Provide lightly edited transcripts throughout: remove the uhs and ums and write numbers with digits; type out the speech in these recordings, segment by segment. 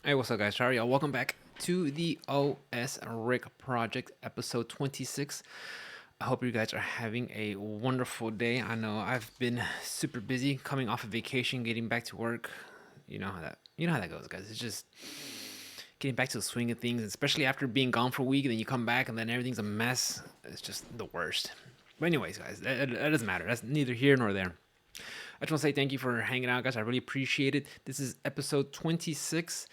Hey, what's up, guys? Sorry, y'all. Welcome back to the OS Rick Project, episode 26. I hope you guys are having a wonderful day. I know I've been super busy coming off of vacation, getting back to work. You know how that goes, guys. It's just getting back to the swing of things, especially after being gone for a week, and then you come back and then everything's a mess. It's just the worst. But anyways, guys, that doesn't matter. That's neither here nor there. I just want to say thank you for hanging out, guys. I really appreciate it. This is episode 26.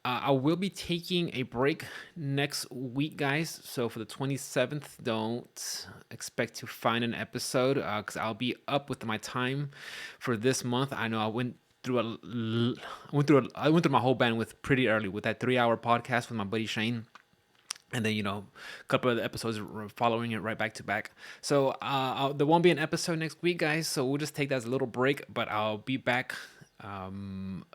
I will be taking a break next week, guys. So for the 27th, don't expect to find an episode because I'll be up with my time for this month. I know I went through my whole bandwidth pretty early with that 3 hour podcast with my buddy Shane, and then a couple of the episodes following it right back to back. So there won't be an episode next week, guys, so we'll just take that as a little break, but I'll be back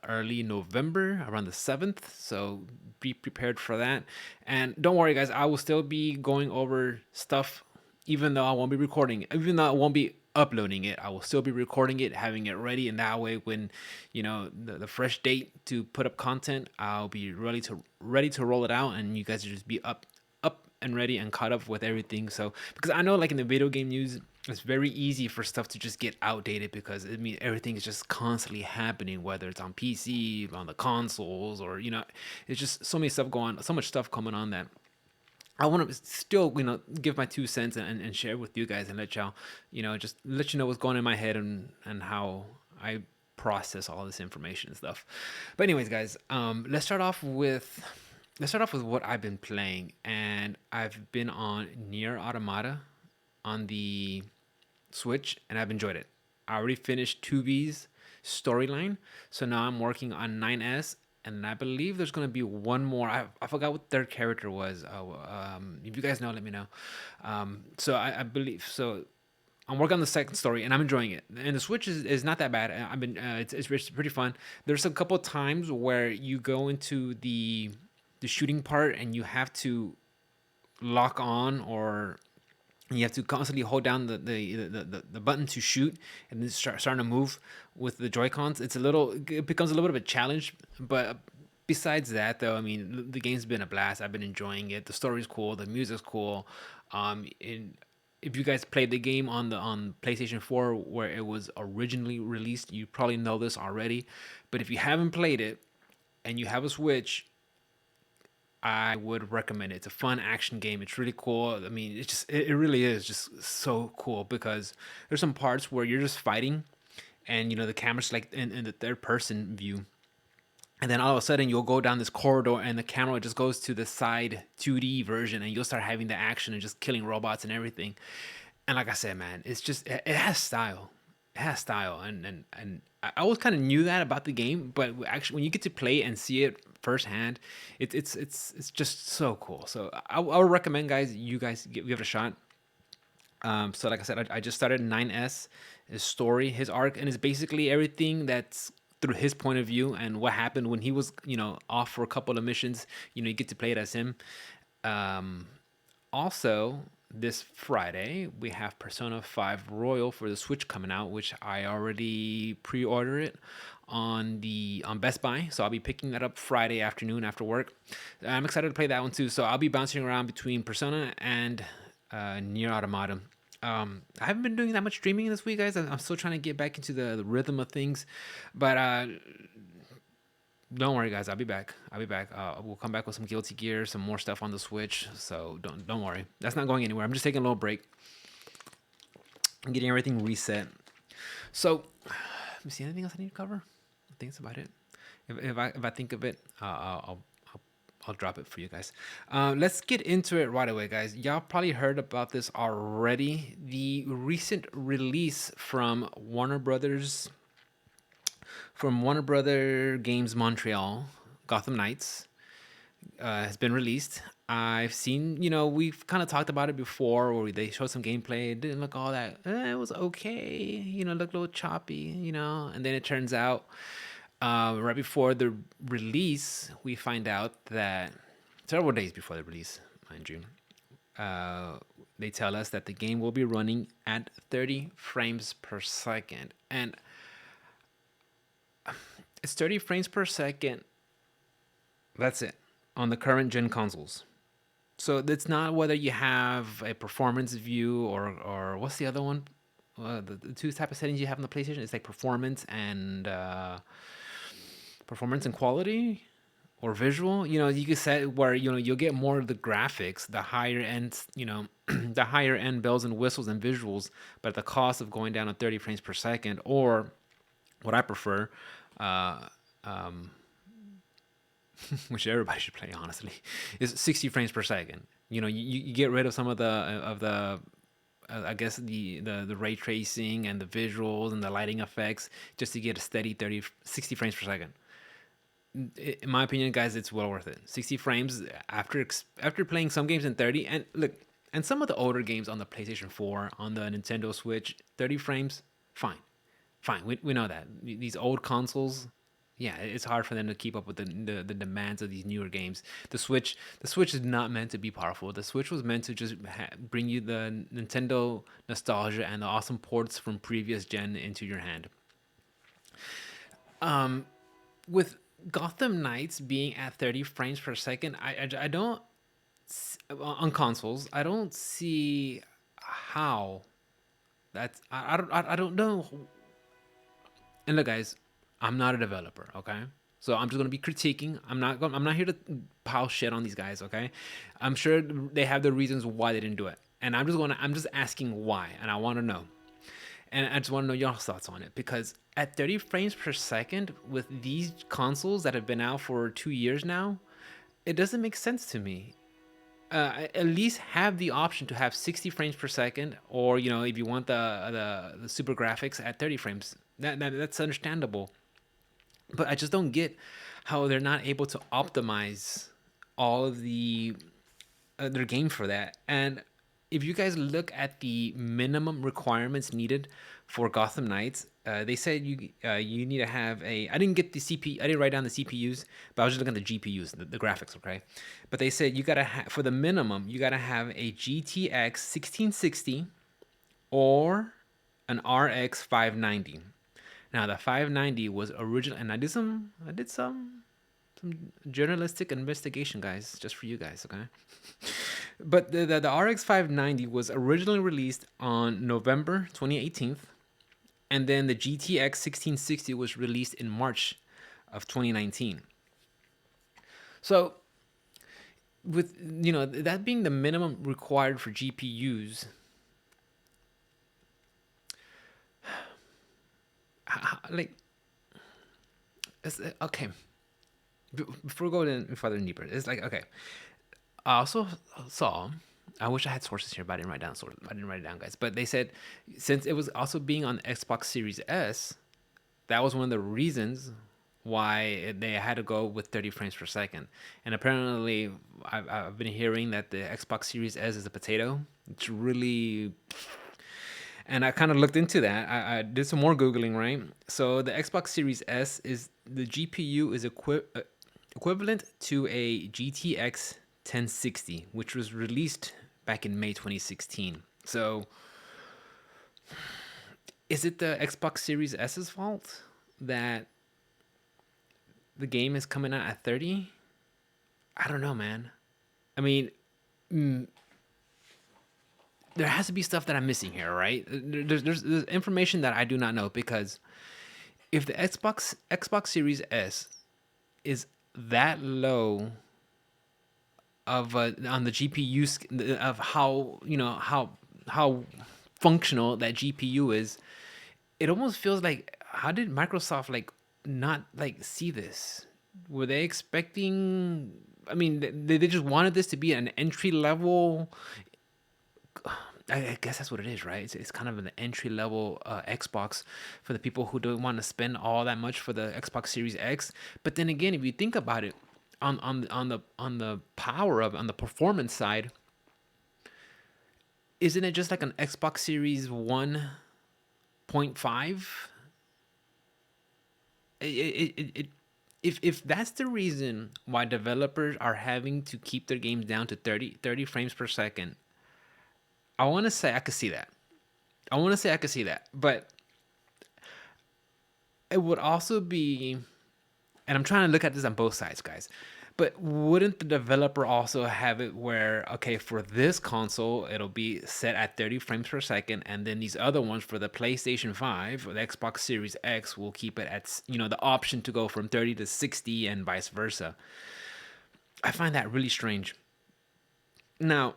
early November around the 7th, so be prepared for that. And don't worry, guys, I will still be going over stuff even though I won't be recording it, even though I won't be uploading it. I will still be recording it, having it ready, and that way when the fresh date to put up content, I'll be ready to roll it out, and you guys will just be up and ready and caught up with everything. So because I know, like, in the video game news, it's very easy for stuff to just get outdated because everything is just constantly happening, whether it's on PC, on the consoles, or it's just so many stuff going on, so much stuff coming on that I want to still, give my 2 cents and share with you guys and let y'all, just let you know what's going on in my head and how I process all this information and stuff. But anyways, guys, let's start off with what I've been playing, and I've been on Near Automata on the Switch, and I've enjoyed it. I already finished 2B's storyline, so now I'm working on 9S, and I believe there's gonna be one more. I forgot what their character was. If you guys know, let me know. So I believe so. I'm working on the second story, and I'm enjoying it. And the Switch is not that bad. I've been it's pretty fun. There's a couple of times where you go into the shooting part, and you have to lock on, or you have to constantly hold down the button to shoot, and then starting to move with the Joy Cons. It becomes a little bit of a challenge, but besides that, though, I mean, the game's been a blast. I've been enjoying it. The story's cool. The music's cool. If you guys played the game on PlayStation 4 where it was originally released, you probably know this already. But if you haven't played it and you have a Switch, I would recommend it. It's a fun action game. It's really cool. I mean, it really is just so cool because there's some parts where you're just fighting, and the camera's like in the third person view, and then all of a sudden you'll go down this corridor and the camera just goes to the side 2D version, and you'll start having the action and just killing robots and everything. And like I said, man, it has style. It has style, and I always kind of knew that about the game, but actually when you get to play and see it firsthand, it's just so cool. So I would recommend, guys, you guys give it a shot. So like I said, I just started 9S, his story, his arc, and it's basically everything that's through his point of view and what happened when he was off for a couple of missions. You get to play it as him. Um, Also, this Friday we have Persona 5 Royal for the Switch coming out, which I already pre-order it on Best Buy. So I'll be picking that up Friday afternoon after work. I'm excited to play that one too. So I'll be bouncing around between Persona and Near Automata. I haven't been doing that much streaming this week, guys. I'm still trying to get back into the rhythm of things, but don't worry, guys. I'll be back. I'll be back. We'll come back with some Guilty Gear, some more stuff on the Switch. So don't worry. That's not going anywhere. I'm just taking a little break and getting everything reset. So, let me see. Anything else I need to cover? I think that's about it. If I think of it, I'll drop it for you guys. Let's get into it right away, guys. Y'all probably heard about this already. The recent release from Warner Brother Games Montreal, Gotham Knights, has been released. I've seen, we've kind of talked about it before, where they showed some gameplay. It didn't look all that. It was okay. Looked a little choppy. And then it turns out, right before the release, we find out that several days before the release, mind you, they tell us that the game will be running at 30 frames per second, and it's 30 frames per second That's it on the current gen consoles. So it's not whether you have a performance view or what's the other one? The two type of settings you have on the PlayStation. It's like performance and quality or visual. You can set where you'll get more of the graphics, the higher end, the higher end bells and whistles and visuals, but at the cost of going down to 30 frames per second. Or what I prefer, uh, which everybody should play honestly, is 60 frames per second. You get rid of some of the I guess the ray tracing and the visuals and the lighting effects just to get a steady 60 frames per second. In my opinion, guys, it's well worth it. 60 frames after playing some games in 30, and look, and some of the older games on the PlayStation 4, on the Nintendo Switch, 30 frames, fine, fine. We know that these old consoles, yeah, it's hard for them to keep up with the demands of these newer games. The Switch is not meant to be powerful. The Switch was meant to just bring you the Nintendo nostalgia and the awesome ports from previous gen into your hand. With Gotham Knights being at 30 frames per second, I don't on consoles. I don't see how that's I don't know. And look, guys, I'm not a developer, okay? So I'm just gonna be critiquing. I'm not here to pile shit on these guys, okay? I'm sure they have the reasons why they didn't do it, and I'm just asking why, and I want to know. And I just want to know your thoughts on it, because at 30 frames per second with these consoles that have been out for 2 years now, it doesn't make sense to me. At least have the option to have 60 frames per second, or if you want the super graphics at 30 frames, that's understandable. But I just don't get how they're not able to optimize all of their game for that. And if you guys look at the minimum requirements needed for Gotham Knights, they said you need to have a. I didn't get the CPU. I didn't write down the CPUs, but I was just looking at the GPUs, the graphics. Okay, but they said you gotta for the minimum you gotta have a GTX 1660 or an RX 590. Now the 590 was original, and I did some journalistic investigation, guys, just for you guys, okay? But the RX 590 was originally released on November 2018, and then the GTX 1660 was released in March of 2019. So, with that being the minimum required for GPUs, like, okay. Before we go in further deeper, it's like, okay. I also saw. I wish I had sources here, but I didn't write down sources. I didn't write it down, guys. But they said since it was also being on the Xbox Series S, that was one of the reasons why they had to go with 30 frames per second. And apparently, I've been hearing that the Xbox Series S is a potato. It's really. And I kind of looked into that. I did some more Googling, right? So the Xbox Series S is the GPU is equivalent to a GTX 1060, which was released back in May 2016. So, is it the Xbox Series S's fault that the game is coming out at 30? I don't know, man. I mean, there has to be stuff that I'm missing here, right? There's information that I do not know, because if the Xbox Series S is that low of on the GPU of how functional that GPU is, it almost feels like, how did Microsoft like not like see this? Were they expecting? I mean, they just wanted this to be an entry level. I guess that's what it is, right? It's kind of an entry level Xbox for the people who don't want to spend all that much for the Xbox Series X. But then again, if you think about it, on the power of on the performance side, isn't it just like an Xbox Series 1.5? If that's the reason why developers are having to keep their games down to 30 frames per second, I want to say I could see that. But it would also be, and I'm trying to look at this on both sides, guys. But wouldn't the developer also have it where, okay, for this console, it'll be set at 30 frames per second, and then these other ones for the PlayStation 5 or the Xbox Series X will keep it at, the option to go from 30 to 60 and vice versa. I find that really strange. Now,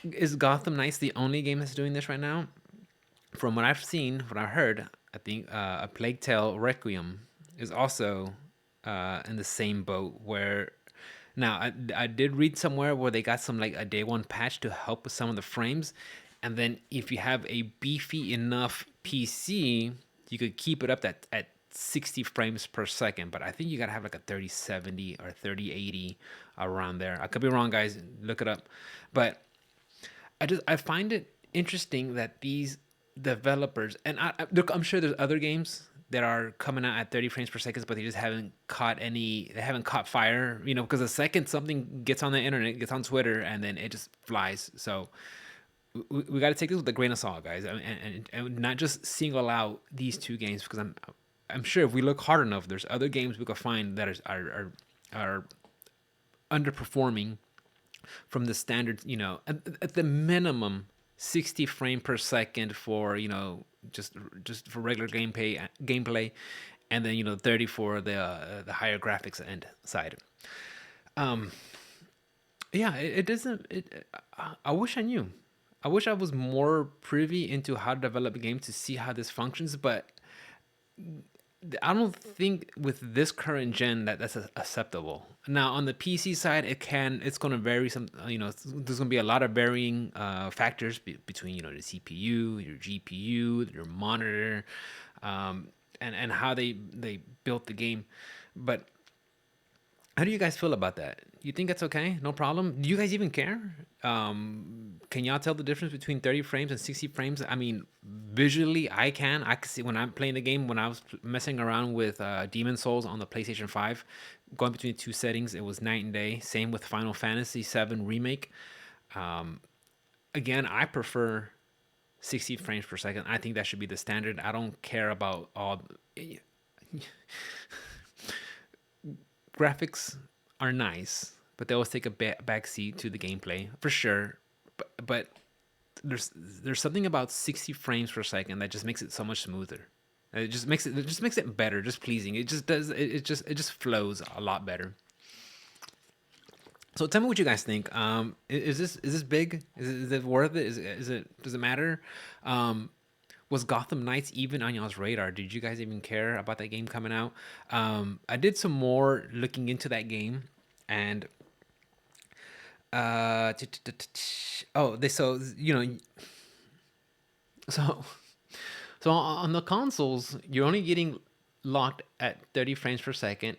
is Gotham Knights the only game that's doing this right now? From what I've seen, what I've heard, I think A Plague Tale Requiem is also in the same boat where now I did read somewhere where they got some like a day one patch to help with some of the frames, and then if you have a beefy enough PC, you could keep it up at 60 frames per second. But I think you gotta have like a 3070 or 3080 around there. I could be wrong, guys. Look it up. But I find it interesting that these developers, and look, I'm sure there's other games that are coming out at 30 frames per second, but they just haven't caught any. They haven't caught fire, because the second something gets on the internet, gets on Twitter, and then it just flies. So we got to take this with a grain of salt, guys, and not just single out these two games, because I'm sure if we look hard enough, there's other games we could find that are underperforming from the standard, at the minimum 60 frame per second for, just for regular gameplay, and then 30 for the higher graphics end side. Yeah, it doesn't. I wish I knew. I wish I was more privy into how to develop a game to see how this functions, but I don't think with this current gen that's acceptable. Now on the PC side, it's going to vary. There's going to be a lot of varying factors between the CPU, your GPU, your monitor, and how they built the game. But how do you guys feel about that? You think that's okay? No problem. Do you guys even care? Can y'all tell the difference between 30 frames and 60 frames? I mean, visually, I can. I can see when I'm playing the game. When I was messing around with Demon Souls on the PlayStation 5, going between the two settings, it was night and day. Same with Final Fantasy VII Remake. Again, I prefer 60 frames per second. I think that should be the standard. I don't care about all. Graphics are nice, but they always take a backseat to the gameplay for sure. But there's something about 60 frames per second that just makes it so much smoother. It just makes it better, just pleasing. It just does it just flows a lot better. So tell me what you guys think. Is this big? Is it worth it? Does it matter? Um, was Gotham Knights even on y'all's radar? Did you guys even care about that game coming out? I did some more looking into that game, and oh, they so so so on the consoles, you're only getting locked at 30 frames per second,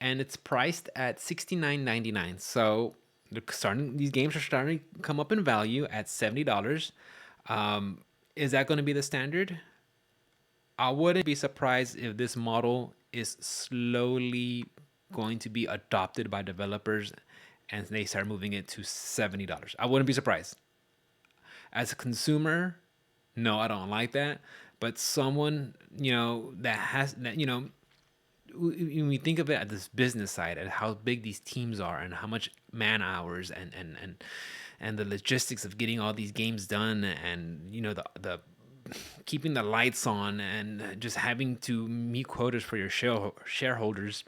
and it's priced at 69.99. So these games are starting to come up in value at $70. Is that going to be the standard? I wouldn't be surprised if this model is slowly going to be adopted by developers and they start moving it to $70. I wouldn't be surprised. As a consumer, no, I don't like that. But someone, that has that, when we think of it at this business side, at how big these teams are and how much man hours and the logistics of getting all these games done, and the keeping the lights on and just having to meet quotas for your shareholders,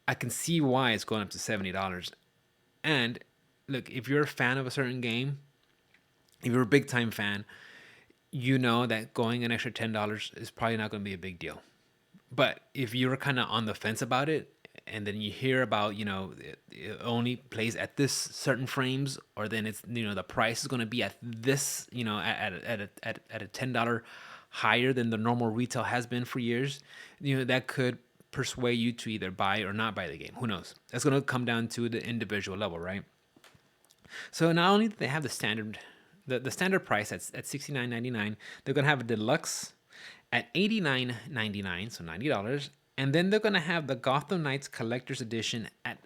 I can see why it's going up to $70. And look, if you're a fan of a certain game, if you're a big time fan, you know that going an extra $10 is probably not going to be a big deal. But if you're kind of on the fence about it, and then you hear about, it only plays at this certain frames, or then it's, the price is going to be at this, at a $10 higher than the normal retail has been for years, that could persuade you to either buy or not buy the game. Who knows? That's going to come down to the individual level, right? So not only do they have the standard price at $69.99, they're going to have a deluxe at $89.99, so $90. And then they're going to have the Gotham Knights Collector's Edition at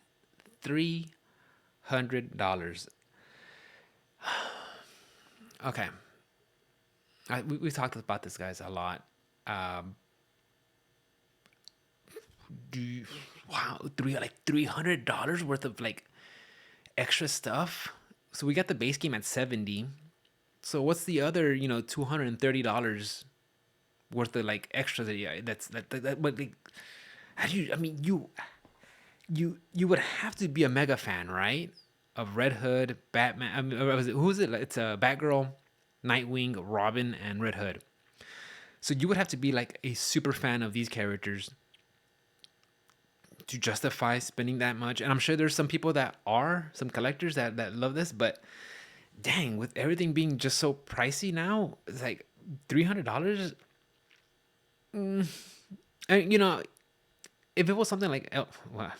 $300. Okay. We talked about this, guys, a lot. Do you, Wow, $300 worth of like extra stuff. So we got the base game at 70. So what's the other, $230 worth of like extras that but like how do you I mean you would have to be a mega fan, right? Of Red Hood, Batman. I mean, who is it? It's Batgirl, Nightwing, Robin, and Red Hood. So you would have to be like a super fan of these characters to justify spending that much. And I'm sure there's some people that are some collectors that love this, but dang, with everything being just so pricey now, it's like $300. And if it was something like well,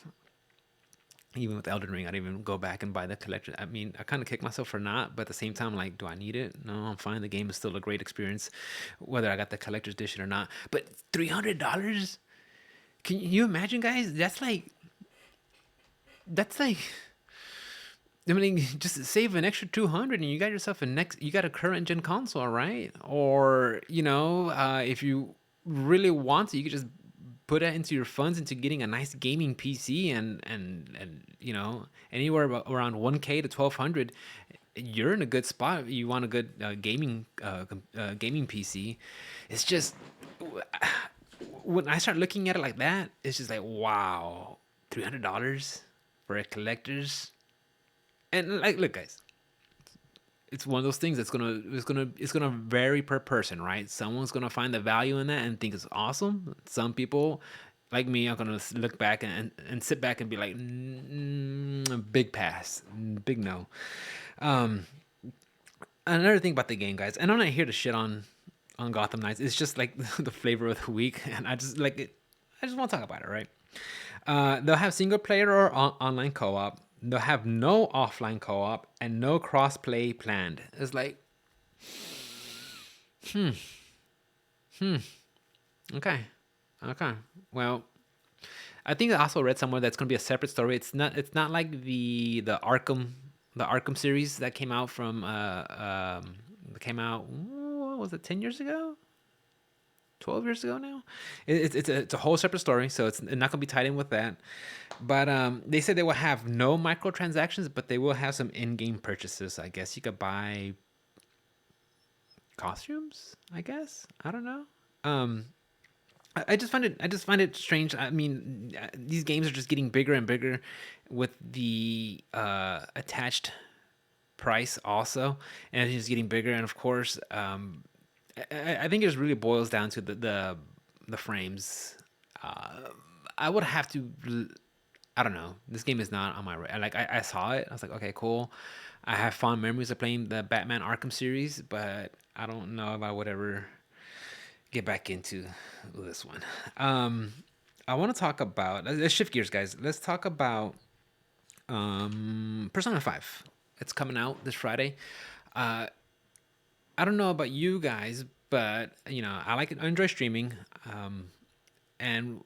even with Elden Ring, I'd even go back and buy the collection. I mean, I kind of kick myself for not, but at the same time, like, do I need it? No, I'm fine. The game is still a great experience, whether I got the collector's edition or not. But $300? Can you imagine, guys? That's like, I mean, just save an extra 200 and you got yourself you got a current gen console, right? Or, if you really want to, you could just put that into your funds into getting a nice gaming PC and anywhere around 1K to 1200, you're in a good spot. You want a good gaming PC. It's just when I start looking at it like that, it's just like wow, $300 for a collector's. And like, look, guys, it's one of those things it's gonna vary per person, right? Someone's gonna find the value in that and think it's awesome. Some people, like me, are gonna look back and sit back and be like, big pass, big no. Um, Another thing about the game, guys, and I'm not here to shit on Gotham Knights. It's just like the flavor of the week, and I just like it. I just want to talk about it, right? They'll have single player or online co-op. They'll have no offline co-op and no cross-play planned. It's like, okay, okay. Well, I think I also read somewhere that's gonna be a separate story. It's not like the Arkham series that came out what was it, 10 years ago? 12 years ago now. It's a whole separate story, so it's not gonna be tied in with that. But they said they will have no microtransactions, but they will have some in-game purchases. I guess you could buy costumes. I guess I don't know. Um, I just find it strange. I mean, these games are just getting bigger and bigger with the attached price also, and it's just getting bigger. And of course, I think it just really boils down to the frames. Uh, I would have to. I don't know. This game is not on my like. I saw it. I was like, okay, cool. I have fond memories of playing the Batman Arkham series, but I don't know if I would ever get back into this one. Um, I want to talk about. Let's shift gears, guys. Let's talk about Persona 5. It's coming out this Friday. Uh, I don't know about you guys, but I like it. I enjoy streaming, and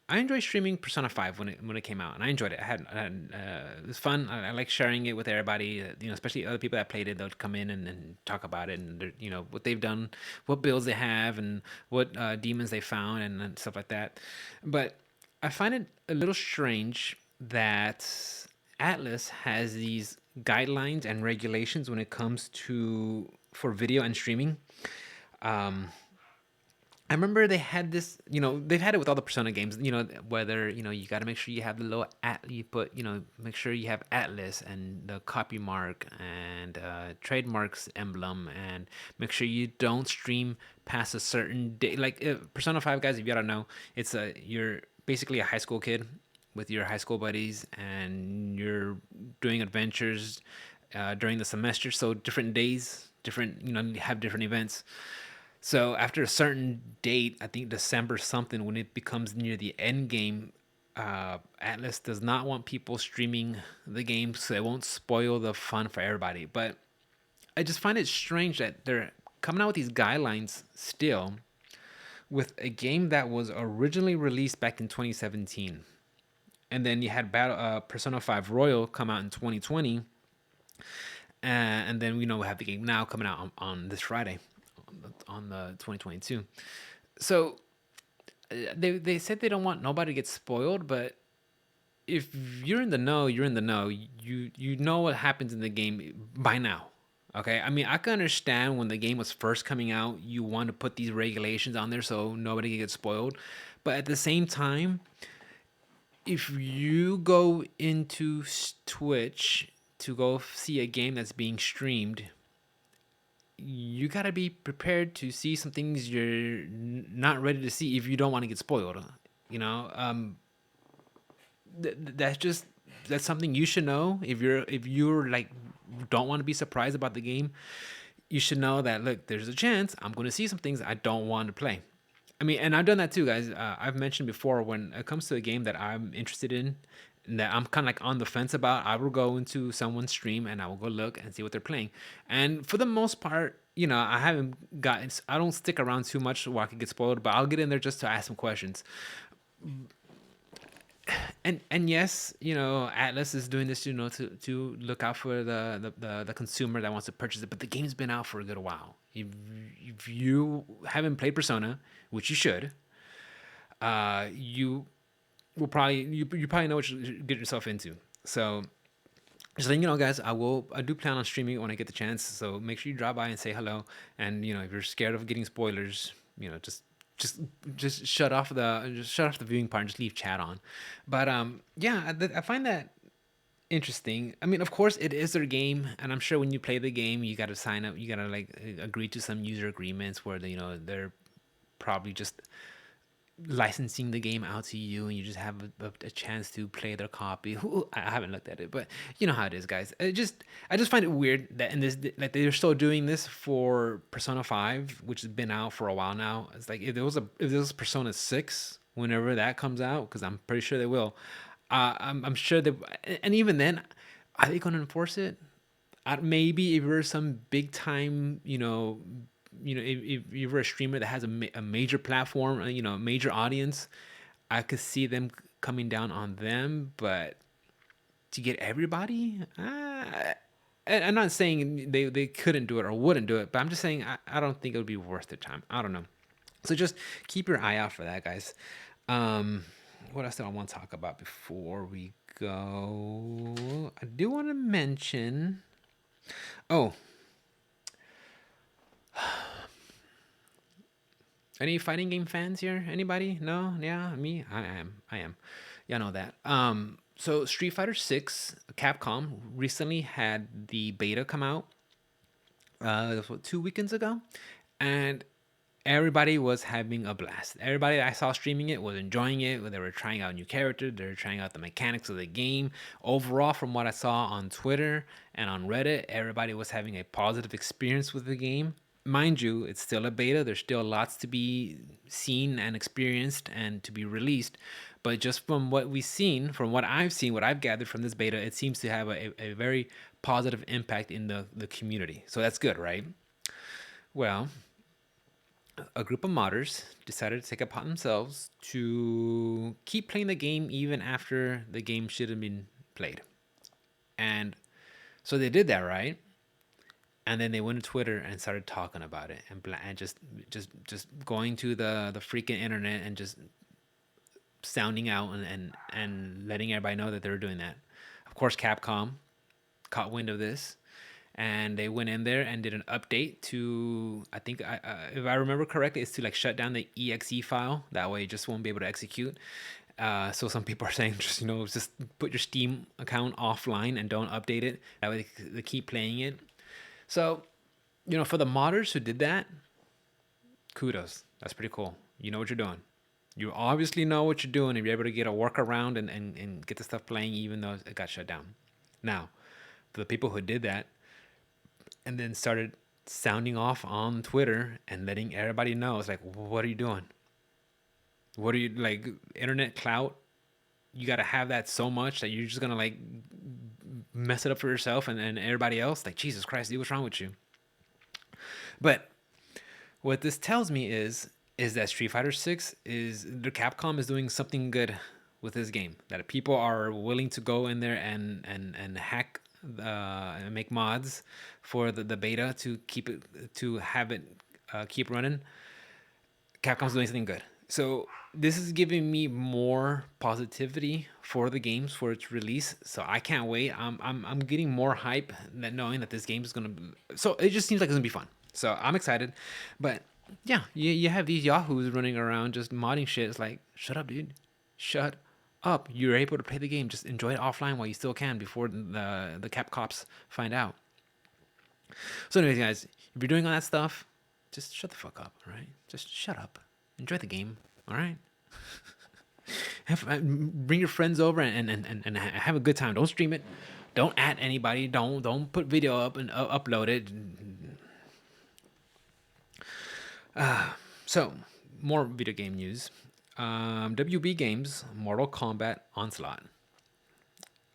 I enjoy streaming Persona 5 when it came out, and I enjoyed it. It was fun. I like sharing it with everybody. Especially other people that played it. They'll come in and talk about it, and what they've done, what builds they have, and what demons they found, and stuff like that. But I find it a little strange that Atlas has these guidelines and regulations when it comes to for video and streaming. Um, I remember they had this, they've had it with all the Persona games, whether, you got to make sure you have the little you put, make sure you have Atlas and the copy mark and trademarks emblem, and make sure you don't stream past a certain day. Like Persona 5, guys, if you don't know, you're basically a high school kid with your high school buddies, and you're doing adventures during the semester. So different days, you have different events. So after a certain date, I think December something, when it becomes near the end game, Atlas does not want people streaming the game, so it won't spoil the fun for everybody. But I just find it strange that they're coming out with these guidelines still with a game that was originally released back in 2017, and then you had Persona 5 Royal come out in 2020, and then we have the game now coming out on this Friday, on the 2022. So They said they don't want nobody to get spoiled, but if you're in the know, you're in the know. You know what happens in the game by now. Okay, I mean I can understand when the game was first coming out, you want to put these regulations on there so nobody can get spoiled, but at the same time, if you go into Twitch to go see a game that's being streamed, you gotta be prepared to see some things you're not ready to see if you don't want to get spoiled. You know, that's just that's something you should know. If you're like don't want to be surprised about the game, you should know that look, there's a chance I'm going to see some things I don't want to play. I mean, and I've done that too, guys. I've mentioned before when it comes to a game that I'm interested in, and that I'm kind of like on the fence about, I will go into someone's stream and I will go look and see what they're playing. And for the most part, you know, I don't stick around too much where I could get spoiled, but I'll get in there just to ask some questions. And yes, you know, Atlas is doing this, you know, to look out for the consumer that wants to purchase it. But the game's been out for a good while. If you haven't played Persona, which you should, you you probably know what you get yourself into. So just letting you know, guys, I do plan on streaming when I get the chance. So make sure you drop by and say hello. And you know, if you're scared of getting spoilers, you know, just just shut off the viewing part and just leave chat on. But yeah, I find that interesting. I mean, of course, it is their game, and I'm sure when you play the game, you got to sign up. You got to like agree to some user agreements where you know they're probably just licensing the game out to you, and you just have a chance to play their copy. I haven't looked at it, but you know how it is, guys. I just find it weird that in this like they're still doing this for Persona 5, which has been out for a while now. It's like if there was Persona 6 whenever that comes out, because I'm pretty sure they will. I'm sure that, and even then, are they going to enforce it? Maybe if you're some big time, if you're a streamer that has a major platform, you know, a major audience, I could see them coming down on them. But to get everybody, I'm not saying they couldn't do it or wouldn't do it, but I'm just saying I don't think it would be worth their time. I don't know. So just keep your eye out for that, guys. What else do I want to talk about before we go? I do want to mention. Oh, any fighting game fans here? Anybody? No? Yeah, me. I am. Y'all know that. So Street Fighter 6, Capcom recently had the beta come out. That was what, 2 weekends ago, and everybody was having a blast. Everybody that I saw streaming it was enjoying it. They were trying out new characters. They were trying out the mechanics of the game. Overall, from what I saw on Twitter and on Reddit, everybody was having a positive experience with the game. Mind you, it's still a beta. There's still lots to be seen and experienced and to be released. But just from what we've seen, from what I've seen, what I've gathered from this beta, it seems to have a very positive impact in the community. So that's good, right? Well, a group of modders decided to take it upon themselves to keep playing the game even after the game should have been played. And so they did that, right? And then they went to Twitter and started talking about it and just going to the freaking internet and just sounding out and letting everybody know that they were doing that. Of course, Capcom caught wind of this, and they went in there and did an update to, I think, if I remember correctly, it's to like shut down the exe file. That way, it just won't be able to execute. So some people are saying just put your Steam account offline and don't update it. That way they keep playing it. So, for the modders who did that, kudos. That's pretty cool. You know what you're doing. You obviously know what you're doing if you're able to get a workaround and get the stuff playing even though it got shut down. Now, for the people who did that and then started sounding off on Twitter and letting everybody know, it's like, what are you doing? What are you, like, internet clout? You got to have that so much that you're just going to, like, mess it up for yourself and everybody else? Like, Jesus Christ, dude, what's wrong with you? But what this tells me is that Street Fighter 6 the Capcom is doing something good with this game. That people are willing to go in there and hack and make mods for the beta to keep it keep running. Capcom's doing something good. So this is giving me more positivity for the games for its release. So I can't wait. I'm getting more hype that knowing that this game is gonna. So it just seems like it's gonna be fun. So I'm excited, but yeah, you have these yahoos running around just modding shit. It's like, shut up, dude. Shut up. You're able to play the game. Just enjoy it offline while you still can before the cap cops find out. So anyways, guys, if you're doing all that stuff, just shut the fuck up. All right, just shut up. Enjoy the game. All right. Bring your friends over and have a good time. Don't stream it. Don't add anybody. Don't put video up and upload it. So more video game news. WB Games Mortal Kombat Onslaught.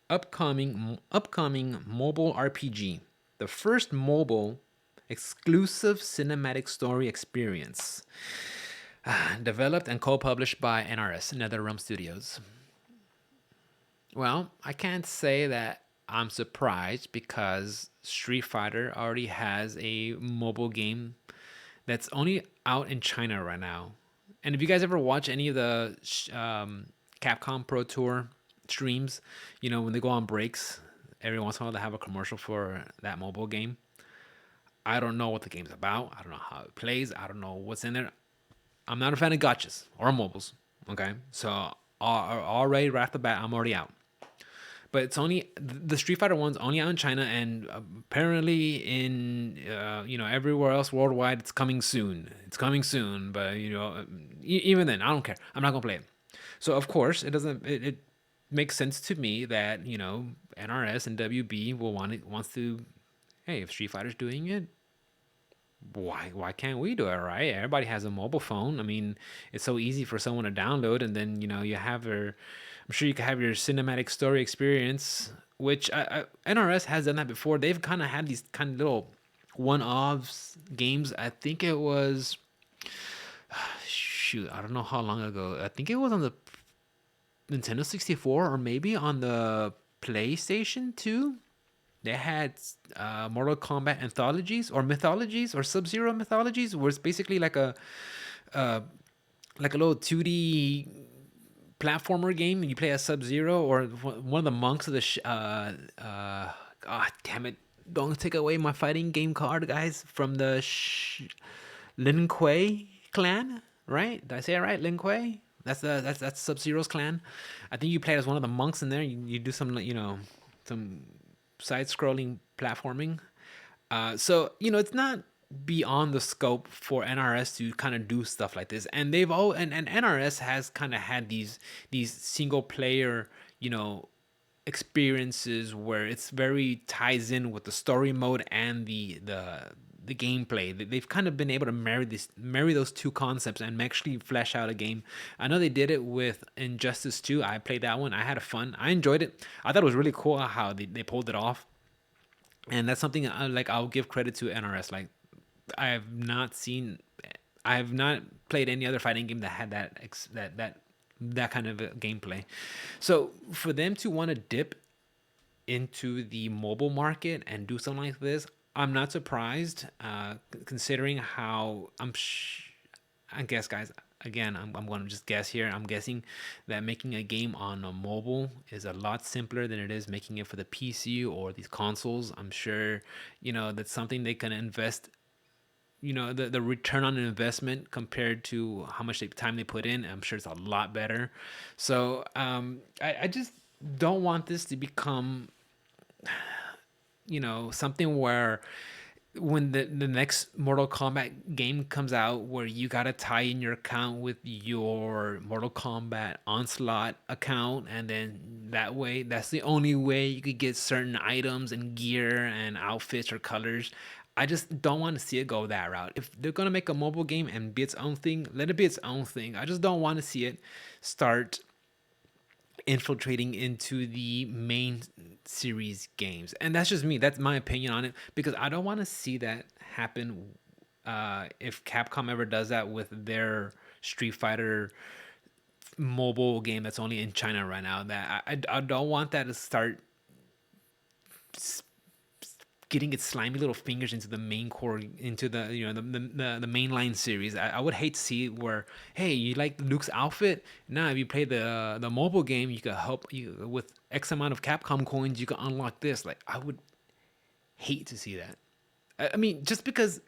Upcoming mobile RPG. The first mobile exclusive cinematic story experience. Developed and co-published by NRS, NetherRealm Studios. Well, I can't say that I'm surprised because Street Fighter already has a mobile game that's only out in China right now. And if you guys ever watch any of the Capcom Pro Tour streams, when they go on breaks, every once in a while they have a commercial for that mobile game. I don't know what the game's about. I don't know how it plays. I don't know what's in there. I'm not a fan of gotchas or mobiles. Okay, so already right off the bat, I'm already out. But it's only the Street Fighter one's only out in China, and apparently in everywhere else worldwide, it's coming soon. It's coming soon, but even then, I don't care. I'm not gonna play it. So of course, it doesn't. It makes sense to me that NRS and WB wants to. Hey, if Street Fighter's doing it, why can't we do it, right? Everybody has a mobile phone. I mean, it's so easy for someone to download, and then you have your. I'm sure you can have your cinematic story experience, which NRS has done that before. They've kind of had these kind of little one-offs games. I think it was shoot, I don't know how long ago. I think it was on the Nintendo 64 or maybe on the PlayStation 2. They had Mortal Kombat anthologies or mythologies or Sub-Zero mythologies, where it's basically like a little 2D platformer game, and you play as Sub-Zero or one of the monks of the. God damn it! Don't take away my fighting game card, guys, from the Lin Kuei clan, right? Did I say it right? Lin Kuei. That's Sub-Zero's clan. I think you play as one of the monks in there. You do some some side-scrolling platforming. So it's not beyond the scope for NRS to kind of do stuff like this, and and NRS has kind of had these single player experiences where it's very ties in with the story mode and the gameplay. They've kind of been able to marry those two concepts and actually flesh out a game. I know they did it with Injustice 2. I played that one. I had fun. I enjoyed it. I thought it was really cool how they pulled it off. And that's something I'll give credit to NRS. Like I have not seen, I have not played any other fighting game that had that kind of gameplay. So for them to want to dip into the mobile market and do something like this, I'm not surprised, considering how I guess, guys. Again, I'm going to just guess here. I'm guessing that making a game on a mobile is a lot simpler than it is making it for the PC or these consoles. I'm sure, that's something they can invest. The return on investment compared to how much time they put in, I'm sure it's a lot better. So I just don't want this to become something where when the next Mortal Kombat game comes out, where you gotta tie in your account with your Mortal Kombat Onslaught account, and then that way, that's the only way you could get certain items and gear and outfits or colors. I just don't want to see it go that route. If they're gonna make a mobile game and be its own thing, let it be its own thing. I just don't want to see it start infiltrating into the main series games. And that's just me. That's my opinion on it, because I don't want to see that happen if Capcom ever does that with their Street Fighter mobile game that's only in China right now. That I don't want that to start getting its slimy little fingers into the main core, into the the mainline series. I would hate to see where, hey, you like Luke's outfit? Now if you play the mobile game, you could help you with X amount of Capcom coins. You can unlock this. Like I would hate to see that. I mean, just because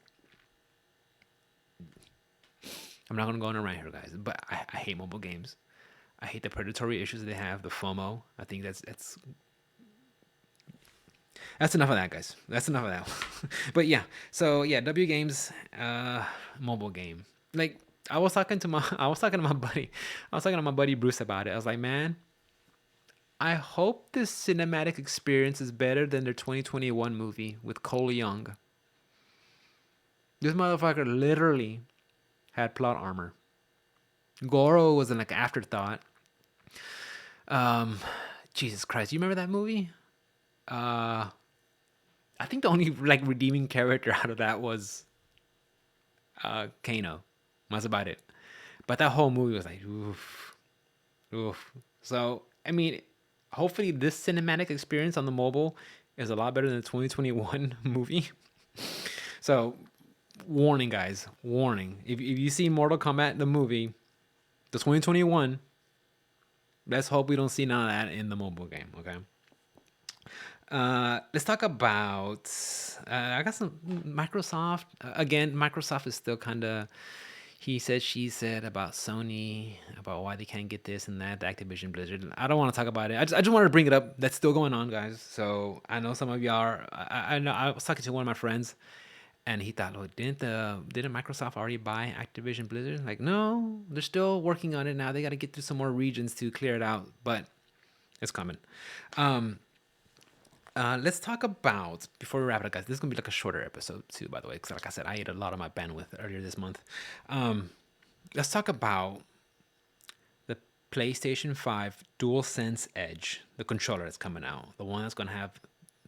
I'm not gonna go on a rant here, guys, but I hate mobile games. I hate the predatory issues they have, the FOMO. I think that's enough of that, guys. That's enough of that. But yeah, so yeah, W Games, mobile game. Like I was talking to my, I was talking to my buddy Bruce about it. I was like, man, I hope this cinematic experience is better than their 2021 movie with Cole Young. This motherfucker literally had plot armor. Goro was an like afterthought. Um, Jesus Christ, you remember that movie? Uh, I think the only like redeeming character out of that was Kano. That's about it. But that whole movie was like, oof, oof. So I mean, hopefully this cinematic experience on the mobile is a lot better than the 2021 movie. So warning, guys, warning. If you see Mortal Kombat the movie, the 2021, let's hope we don't see none of that in the mobile game. Okay. Let's talk about. I got some Microsoft. Again, Microsoft is still kind of. He said, she said about Sony, about why they can't get this and that, the Activision Blizzard. I don't want to talk about it. I just wanted to bring it up. That's still going on, guys. So I know some of y'all are. I know I was talking to one of my friends, and he thought, "Look, didn't Microsoft already buy Activision Blizzard?" Like, no, they're still working on it now. They got to get through some more regions to clear it out, but it's coming. Um, let's talk about, before we wrap it up, guys. This is gonna be like a shorter episode too, by the way, because like I said, I ate a lot of my bandwidth earlier this month. Um, let's talk about the PlayStation 5 DualSense Edge, the controller that's coming out, the one that's gonna have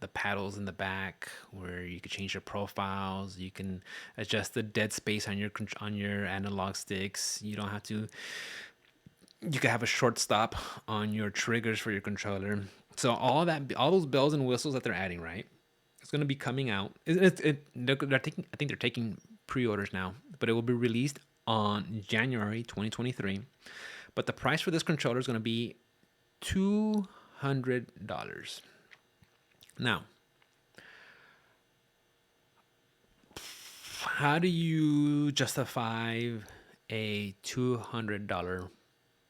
the paddles in the back where you can change your profiles, you can adjust the dead space on your analog sticks. You don't have to. You can have a short stop on your triggers for your controller. So all those bells and whistles that they're adding, right? It's going to be coming out. They're taking. I think they're taking pre-orders now, but it will be released on January 2023. But the price for this controller is going to be $200. Now, how do you justify a $200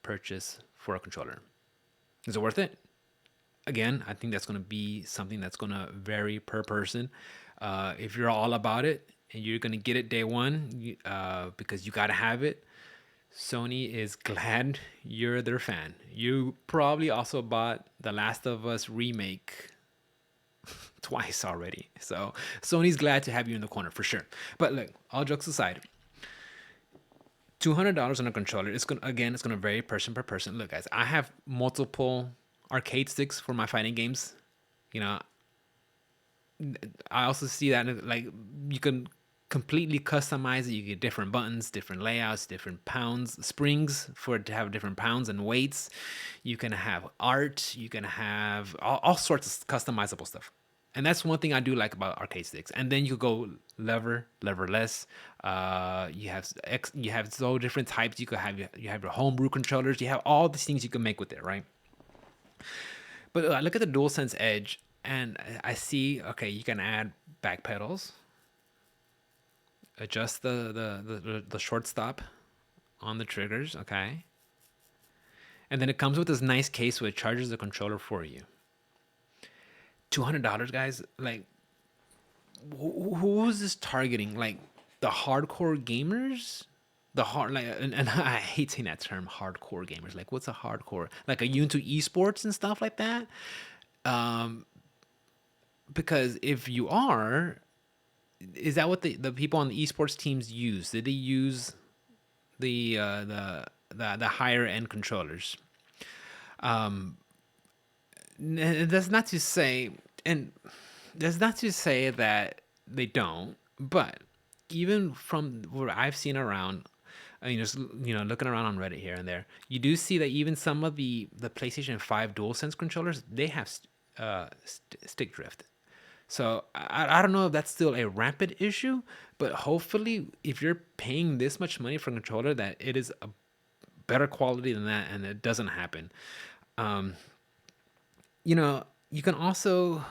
purchase for a controller? Is it worth it? Again, I think that's going to be something that's going to vary per person. If you're all about it and you're going to get it day one because you got to have it, Sony is glad you're their fan. You probably also bought The Last of Us remake twice already. So Sony's glad to have you in the corner for sure. But look, all jokes aside, $200 on a controller. It's gonna vary person per person. Look, guys, I have multiple arcade sticks for my fighting games. You know, I also see that like you can completely customize it. You get different buttons, different layouts, different pounds, springs for it to have different pounds and weights. You can have art. You can have all sorts of customizable stuff. And that's one thing I do like about arcade sticks. And then you go leverless. You have so different types. You have your homebrew controllers. You have all these things you can make with it, right? But I look at the DualSense Edge, and I see, okay, you can add back pedals, adjust the short stop on the triggers, okay, and then it comes with this nice case where it charges the controller for you. $200, guys. Like, who is this targeting? Like, the hardcore gamers? The hard, like, and I hate saying that term, hardcore gamers. Like, what's a hardcore? Like, are you into esports and stuff like that? Um, because if you are, is that what the people on the esports teams use? Did they use the the higher end controllers? Um, that's not to say, and that's not to say that they don't, but even from what I've seen around, just looking around on Reddit here and there, you do see that even some of the PlayStation 5 DualSense controllers, they have stick drift. So I don't know if that's still a rampant issue, but hopefully, if you're paying this much money for a controller, that it is a better quality than that, and it doesn't happen. Um, you can also,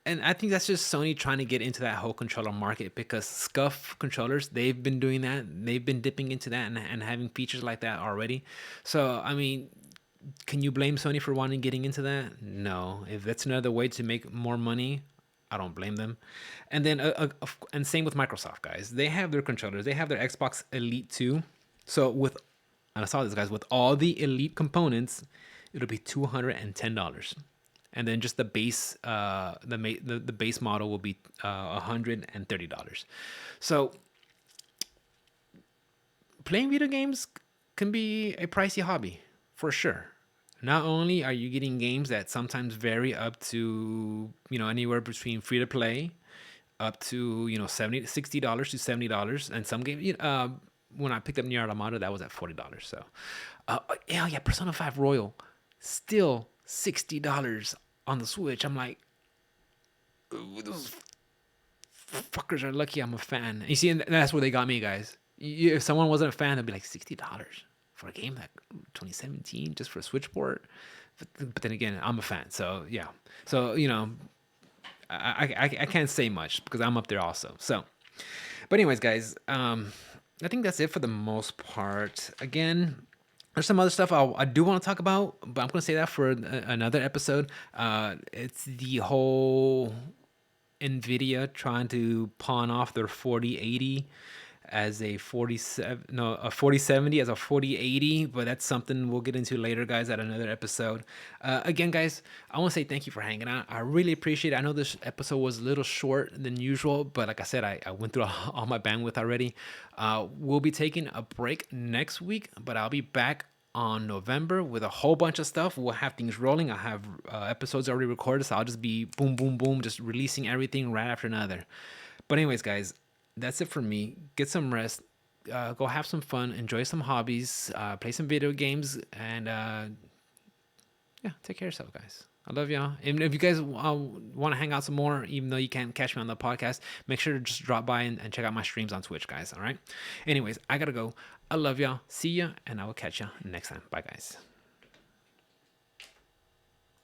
and I think that's just Sony trying to get into that whole controller market, because scuff controllers, they've been doing that. They've been dipping into that and having features like that already. So, I mean, can you blame Sony for wanting getting into that? No. If that's another way to make more money, I don't blame them. And then, and same with Microsoft, guys. They have their controllers. They have their Xbox Elite 2. So and I saw this, guys, with all the Elite components, it'll be $210. And then just the base, the base model will be $130. So playing video games can be a pricey hobby for sure. Not only are you getting games that sometimes vary up to, anywhere between free to play up to, $60 to $70, and some games, when I picked up Nier Automata, that was at $40. So yeah, Persona 5 Royal, still $60 on the Switch. I'm like, those fuckers are lucky I'm a fan. You see, and that's where they got me, guys. If someone wasn't a fan, they'd be like, $60 for a game that 2017 just for a Switch port. But then again, I'm a fan, so yeah. So I can't say much because I'm up there also. So, but anyways, guys, I think that's it for the most part. Again, there's some other stuff I do want to talk about, but I'm going to say that for another episode. It's the whole Nvidia trying to pawn off their 4080 as a 47, no, a 4070 as a 4080, but that's something we'll get into later, guys, at another episode. Again, guys, I want to say thank you for hanging out. I really appreciate it. I know this episode was a little short than usual, but like I said, I went through all my bandwidth already. We'll be taking a break next week, but I'll be back on November with a whole bunch of stuff. We'll have things rolling. I have episodes already recorded, so I'll just be boom, boom, boom, just releasing everything right after another. But anyways, guys, that's it for me. Get some rest. Go have some fun. Enjoy some hobbies. Play some video games, and yeah, take care of yourself, guys. I love y'all. And if you guys want to hang out some more, even though you can't catch me on the podcast, make sure to just drop by and check out my streams on Twitch, guys. All right. Anyways, I gotta go. I love y'all. See ya, and I will catch ya next time. Bye, guys.